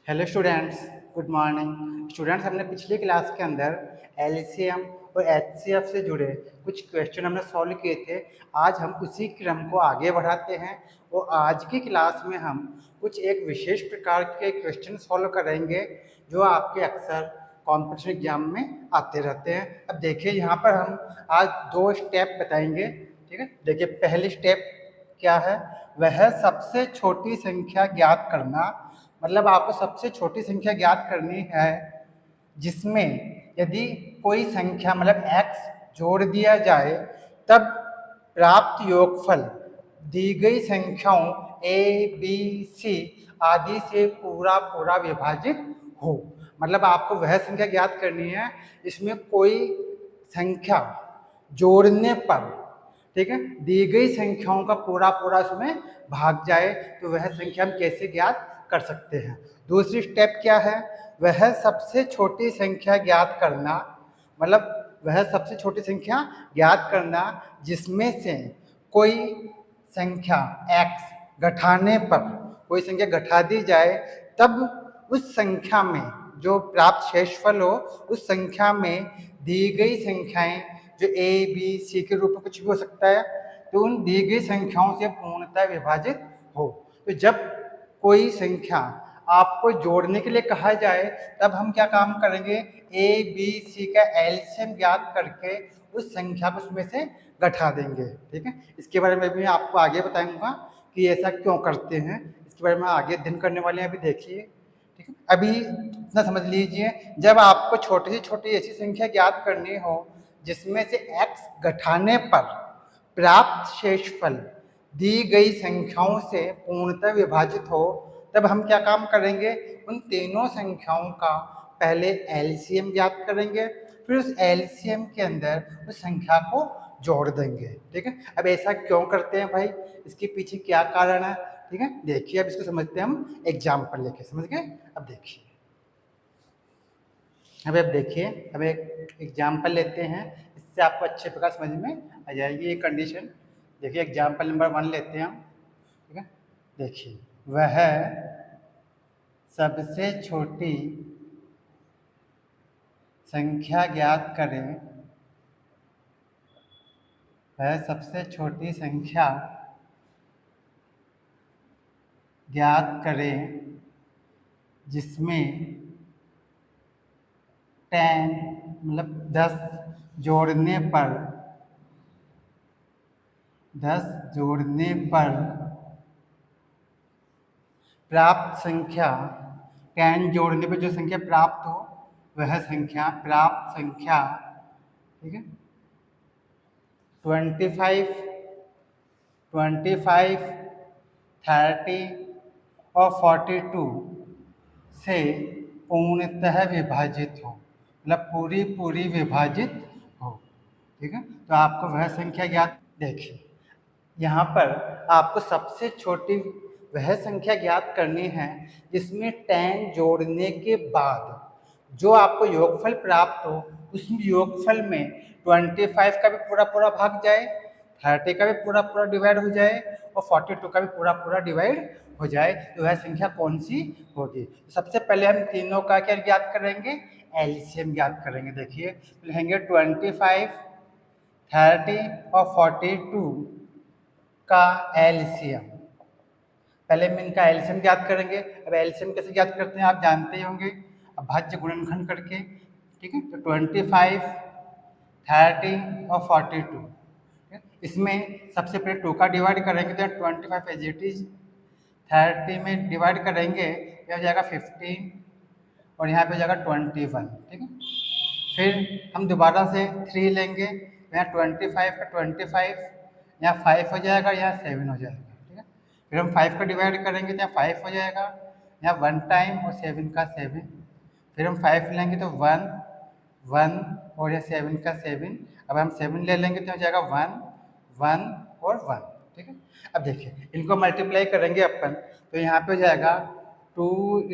Hello students, good morning. Students, हमने पिछली class के अंदर एलसीएम और एचसीएफ से जुड़े कुछ क्वेश्चन हमने सॉल्व किए थे। आज हम उसी क्रम को आगे बढ़ाते हैं और आज की क्लास में हम कुछ एक विशेष प्रकार के क्वेश्चन सॉल्व करेंगे जो आपके अक्सर कॉम्पिटिशन एग्जाम में आते रहते हैं। अब देखिए, यहाँ पर हम आज दो स्टेप बताएंगे। ठीक है, देखिए पहली स्टेप क्या है, वह सबसे छोटी संख्या ज्ञात करना। मतलब आपको सबसे छोटी संख्या ज्ञात करनी है जिसमें यदि कोई संख्या मतलब x जोड़ दिया जाए तब प्राप्त योगफल दी गई संख्याओं a, b, c आदि से पूरा पूरा विभाजित हो। मतलब आपको वह संख्या ज्ञात करनी है इसमें कोई संख्या जोड़ने पर, ठीक है, दी गई संख्याओं का पूरा पूरा उसमें भाग जाए तो वह संख्या हम कैसे ज्ञात कर सकते हैं। दूसरी स्टेप क्या है, वह सबसे छोटी संख्या ज्ञात करना। मतलब वह सबसे छोटी संख्या ज्ञात करना जिसमें से कोई संख्या x घटाने पर कोई संख्या घटा दी जाए तब उस संख्या में जो प्राप्त शेषफल हो उस संख्या में दी गई संख्याएं जो a, b, c के रूप में कुछ भी हो सकता है तो उन दी गई संख्याओं से पूर्णतः विभाजित हो। तो जब कोई संख्या आपको जोड़ने के लिए कहा जाए तब हम क्या काम करेंगे, a, b, c का एलसीएम ज्ञात करके उस संख्या को उसमें से घटा देंगे। ठीक है, इसके बारे में भी आपको आगे बताऊंगा कि ऐसा क्यों करते हैं। इसके बारे में आगे अध्ययन करने वाले हैं, अभी देखिए। ठीक है, अभी इतना समझ लीजिए, जब आपको छोटी से छोटी ऐसी संख्या ज्ञात करनी हो जिसमें से x घटाने पर प्राप्त शेषफल दी गई संख्याओं से पूर्णतः विभाजित हो तब हम क्या काम करेंगे, उन तीनों संख्याओं का पहले एलसीएम ज्ञात करेंगे, फिर उस एलसीएम के अंदर उस संख्या को जोड़ देंगे। ठीक है, अब ऐसा क्यों करते हैं भाई, इसके पीछे क्या कारण है। ठीक है, देखिए अब इसको समझते हैं हम एग्जाम्पल लेके। समझ गए? अब देखिए, अब देखिए, अब एक एग्जाम्पल लेते हैं, इससे आपको अच्छे प्रकार समझ में आ जाएगी ये कंडीशन। देखिए एग्जाम्पल नंबर 1 लेते हैं हम। ठीक है, देखिए वह सबसे छोटी संख्या ज्ञात करें, वह सबसे छोटी संख्या ज्ञात करें जिसमें 10 मतलब 10 जोड़ने पर 10 जोड़ने पर प्राप्त संख्या, 10 जोड़ने पर जो संख्या प्राप्त हो वह संख्या, प्राप्त संख्या, ठीक है, 25, 30 और 42 से पूर्णतः विभाजित हो। मतलब पूरी पूरी विभाजित हो। ठीक है, तो आपको वह संख्या ज्ञात, देखिए यहाँ पर आपको सबसे छोटी वह संख्या ज्ञात करनी है जिसमें 10 जोड़ने के बाद जो आपको योगफल प्राप्त हो उस योगफल में 25 का भी पूरा पूरा भाग जाए, 30 का भी पूरा पूरा डिवाइड हो जाए और 42 का भी पूरा पूरा डिवाइड हो जाए। तो वह संख्या कौन सी होगी। तो सबसे पहले हम तीनों का क्या ज्ञात करेंगे, एलसीएम ज्ञात करेंगे। देखिए लिखेंगे 25, 30 और 42 का एलसीएम। पहले हम इनका एलसीएम ज्ञात करेंगे। अब एलसीएम कैसे ज्ञात करते हैं आप जानते ही होंगे, अब भाज्य गुणनखंड करके। ठीक है, तो 25, 30 और 42, इसमें सबसे पहले 2 का डिवाइड करेंगे तो 25 एज इट इज, 30 में डिवाइड करेंगे यह हो जाएगा 15 और यहाँ पे हो जाएगा 21। ठीक है, फिर हम दोबारा से 3 लेंगे, यहाँ 25 का 25, यहाँ 5 हो जाएगा, यहाँ 7 हो जाएगा। ठीक है, फिर हम 5 का डिवाइड करेंगे तो यहाँ 5 हो जाएगा, यहाँ 1 टाइम और 7 का 7, फिर हम 5 लेंगे तो 1, 1 और यह 7 का 7। अब हम 7 ले लेंगे तो हो जाएगा 1, 1 और 1। ठीक है, अब देखिए इनको मल्टीप्लाई करेंगे अपन तो यहाँ पे हो जाएगा 2 ×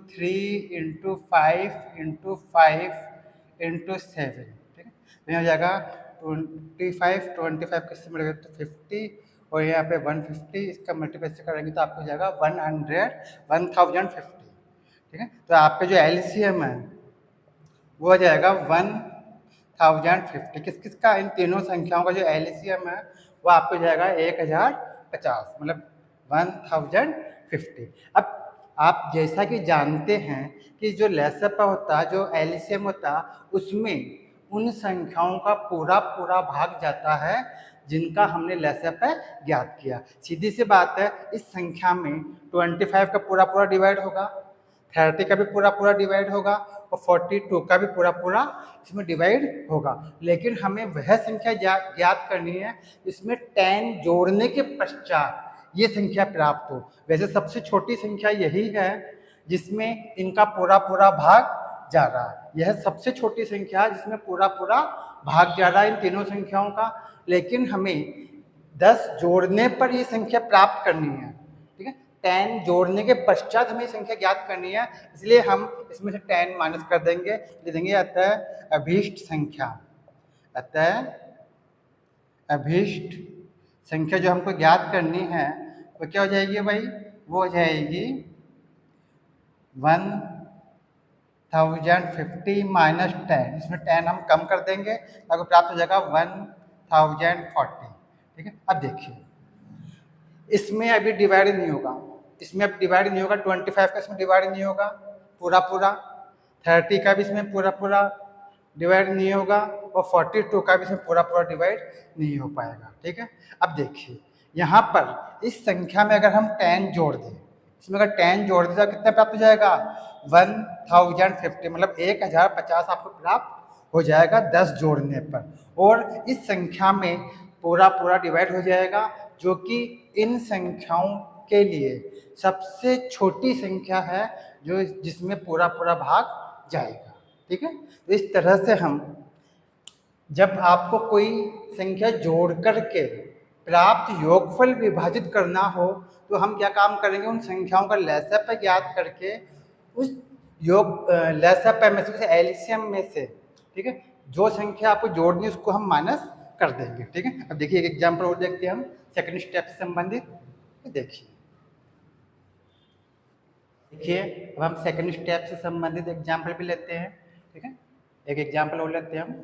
3 × 5 × 5 × 7। ठीक है, तो यहाँ हो जाएगा 25, 25 किससे मिलेगा तो 50 और यहाँ पे 150, इसका मल्टीप्लाई से करेंगे तो आपको हो जाएगा 1050। ठीक है। तो आपका जो एलसीएम है वो हो जाएगा 1050। किस किस का, इन तीनों संख्याओं का जो एलसीएम है वो आपको जाएगा 1050, मतलब 1050। अब आप जैसा कि जानते हैं कि जो लसापा होता है, जो एलसीएम होता है, उसमें उन संख्याओं का पूरा पूरा भाग जाता है जिनका हमने लसापा ज्ञात किया। सीधी सी बात है, इस संख्या में 25 का पूरा पूरा डिवाइड होगा, 30 का भी पूरा पूरा डिवाइड होगा और 42 का भी पूरा पूरा इसमें डिवाइड होगा। लेकिन हमें वह संख्या ज्ञात करनी है इसमें 10 जोड़ने के पश्चात ये संख्या प्राप्त हो। वैसे सबसे छोटी संख्या यही है जिसमें इनका पूरा पूरा भाग जा रहा है। यह सबसे छोटी संख्या है जिसमें पूरा पूरा भाग जा रहा है इन तीनों संख्याओं का। लेकिन हमें 10 जोड़ने पर ये संख्या प्राप्त करनी है, ठीक है। 10 जोड़ने के पश्चात हमें संख्या ज्ञात करनी है, इसलिए हम इसमें से 10 माइनस कर देंगे, लिख देंगे अतः अभीष्ट संख्या। अतः अभीष्ट संख्या जो हमको ज्ञात करनी है वो क्या हो जाएगी भाई? वो हो जाएगी 1050 माइनस 10। इसमें 10 हम कम कर देंगे, आपको प्राप्त हो जाएगा 1040। ठीक है। अब देखिए, इसमें अभी डिवाइड नहीं होगा, इसमें अब डिवाइड नहीं होगा, 25 का इसमें डिवाइड नहीं होगा पूरा पूरा, 30 का भी इसमें पूरा पूरा डिवाइड नहीं होगा और 42 का भी इसमें पूरा पूरा डिवाइड नहीं हो पाएगा। ठीक है। अब देखिए, यहाँ पर इस संख्या में अगर हम 10 जोड़ दें, इसमें अगर 10 जोड़ दें तो कितना प्राप्त हो जाएगा? 1050, मतलब 1050 आपको प्राप्त हो जाएगा 10 जोड़ने पर। और इस संख्या में पूरा पूरा डिवाइड हो जाएगा, जो कि इन संख्याओं के लिए सबसे छोटी संख्या है जो जिसमें पूरा पूरा भाग जाएगा। ठीक है। तो इस तरह से हम, जब आपको कोई संख्या जोड़ करके प्राप्त योगफल विभाजित करना हो तो हम क्या काम करेंगे? उन संख्याओं का लसापा ज्ञात करके उस योग लसापा में से, एलसीएम में से, ठीक है, जो संख्या आपको जोड़नी उसको हम माइनस कर देंगे। ठीक है। अब देखिए एक एग्जांपल और देखते हैं हम सेकंड स्टेप से संबंधित। देखिए अब हम सेकंड स्टेप से संबंधित एग्जांपल भी लेते हैं। ठीक है। एक एग्जांपल और लेते हैं हम।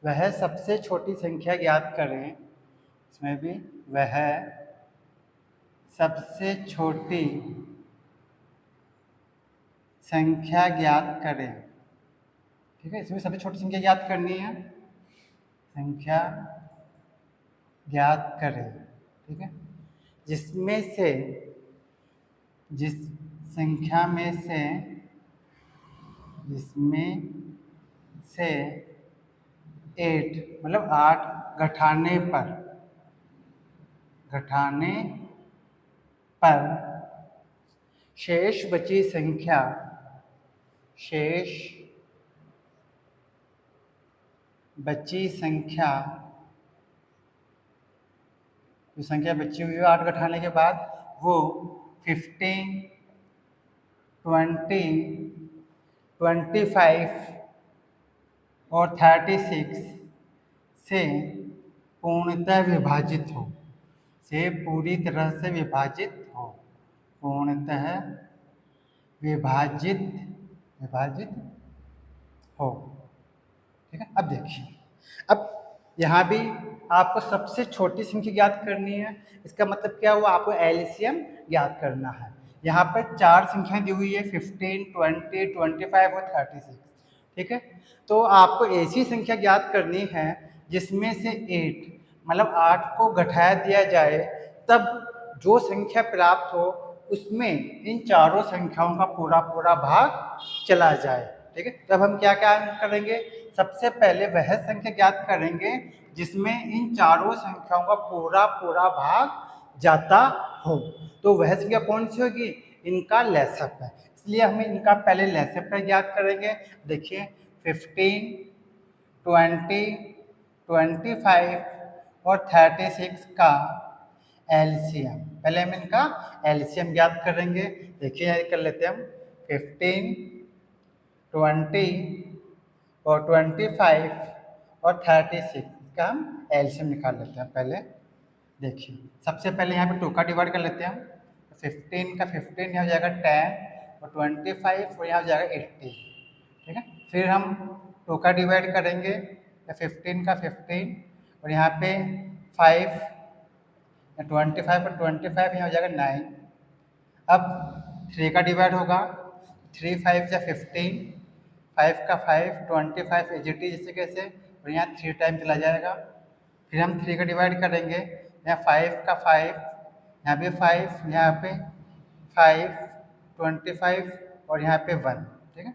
वह सबसे छोटी संख्या ज्ञात करें, इसमें भी वह सबसे छोटी संख्या ज्ञात करें। ठीक है। इसमें सबसे छोटी संख्या ज्ञात करनी है, संख्या ज्ञात करें। ठीक है। जिसमें से, जिस संख्या में से, जिसमें से 8 मतलब 8 घटाने पर शेष बची संख्या, शेष बची संख्या, जो संख्या बची हुई है 8 घटाने के बाद, वो 15, 20, 25 और 36 से पूर्णतः विभाजित हो, से पूरी तरह से विभाजित हो, पूर्णतः विभाजित हो। ठीक है। अब देखिए, अब यहाँ भी आपको सबसे छोटी संख्या ज्ञात करनी है। इसका मतलब क्या हुआ? आपको एलसीएम ज्ञात करना है। यहाँ पर 4 संख्याएं दी हुई है, 15, 20, 25 और 36। ठीक है। तो आपको ऐसी संख्या ज्ञात करनी है जिसमें से 8 मतलब 8 को घटाया दिया जाए तब जो संख्या प्राप्त हो उसमें इन चारों संख्याओं का पूरा पूरा भाग चला जाए। ठीक है। तब हम क्या क्या करेंगे? सबसे पहले वह संख्या ज्ञात करेंगे जिसमें इन चारों संख्याओं का पूरा पूरा भाग जाता हो। तो वह संख्या कौन सी होगी? इनका लसापा। इसलिए हमें इनका पहले लसापा ज्ञात करेंगे। देखिए 15, 20, 25 और 36 का एलसीएम, पहले हम इनका एलसीएम ज्ञात करेंगे। देखिए यहाँ कर लेते हैं हम 15, 20 और 25 और 36 का हम एलसीएम निकाल लेते हैं। पहले देखिए, सबसे पहले यहाँ पे 2 का डिवाइड कर लेते हैं हम। 15 का 15 हो जाएगा 10 और 25 और यहाँ हो जाएगा 80, ठीक है। फिर हम 2 का डिवाइड करेंगे, 15 का 15 और यहाँ पे 5, 25 और 25 यहाँ हो जाएगा 9। अब 3 का डिवाइड होगा, 3 5 या 15, 5 का 5, 25 एजिटी जैसे कैसे, और यहाँ 3 टाइम चला जाएगा। फिर हम 3 का डिवाइड करेंगे, यहाँ 5 का 5, यहाँ पे 5, यहाँ पे 5, 25 और यहाँ पे 1, ठीक है।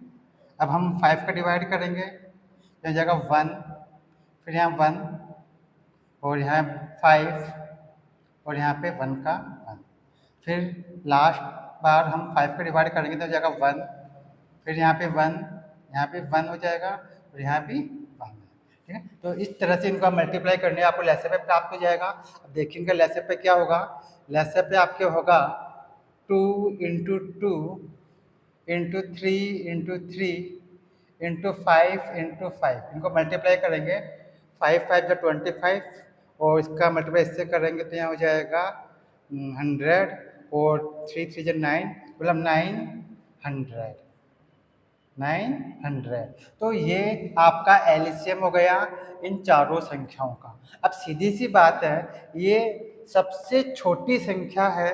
अब हम 5 का डिवाइड करेंगे, यहाँ जाएगा 1, फिर यहाँ 1 और यहाँ 5 और यहाँ पे 1 का 1। फिर लास्ट बार हम 5 का डिवाइड करेंगे तो हो जाएगा 1, फिर यहाँ पे 1, यहाँ पे 1 हो जाएगा और यहाँ भी 1, ठीक है। तो इस तरह से इनको मल्टीप्लाई करने आपको लेसे पे प्राप्त हो जाएगा। अब देखेंगे लेसे पे क्या होगा, लेसे पे आपके होगा 2 into 2 into 3 into 3 into 5 into 5, इनको मल्टीप्लाई करेंगे, 5 5 जो 25 और इसका मल्टीप्लाई इससे करेंगे तो यहाँ हो जाएगा 100 और 3 3 जो 9, मतलब 900। तो ये आपका एलसीएम हो गया इन चारों संख्याओं का। अब सीधी सी बात है, ये सबसे छोटी संख्या है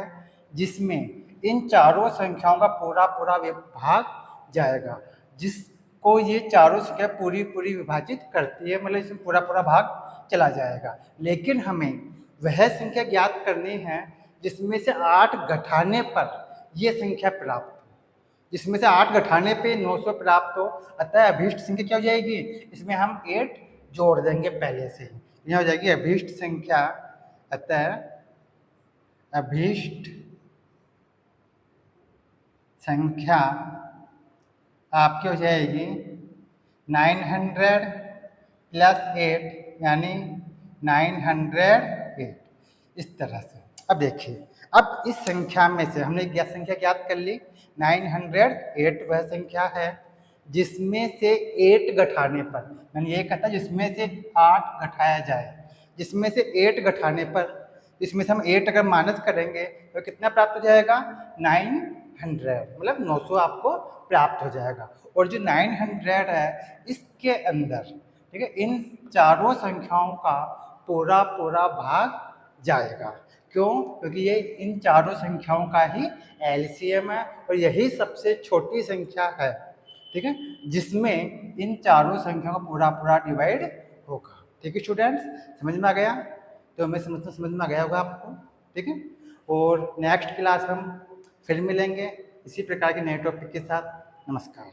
जिसमें इन चारों संख्याओं का पूरा भाग जाएगा, जिसको ये चारों संख्या पूरी विभाजित करती है, मतलब इसमें पूरा भाग चला जाएगा। लेकिन हमें वह संख्या ज्ञात करनी है जिसमें से 8 घटाने पर ये संख्या प्राप्त हो, जिसमें से 8 घटाने पे 900 प्राप्त हो। अतः अभीष्ट संख्या क्या हो जाएगी, इसमें हम 8 जोड़ देंगे पहले से ही, यह हो जाएगी अभीष्ट संख्या। अतः अभीष्ट संख्या आपकी हो जाएगी 900 प्लस 8 यानी 908, इस तरह से। अब देखिए, अब इस संख्या में से हमने क्या संख्या ज्ञात कर ली, 908 वह संख्या है जिसमें से 8 घटाने पर, मैंने ये कहता जिसमें से 8 घटाया जाए, जिसमें से 8 घटाने पर, इसमें से हम 8 अगर माइनस करेंगे तो कितना प्राप्त हो जाएगा, 900, मतलब 900 आपको प्राप्त हो जाएगा। और जो 900 है इसके अंदर, ठीक है, इन चारों संख्याओं का पूरा भाग जाएगा। क्यों? क्योंकि ये इन चारों संख्याओं का ही एलसीएम है और यही सबसे छोटी संख्या है, ठीक है, जिसमें इन चारों संख्याओं का पूरा डिवाइड होगा। ठीक है स्टूडेंट्स, समझ में आ गया? तो मैं समझ में आ गया होगा आपको, ठीक है। और नेक्स्ट क्लास हम फिर मिलेंगे इसी प्रकार के नए टॉपिक के साथ। नमस्कार।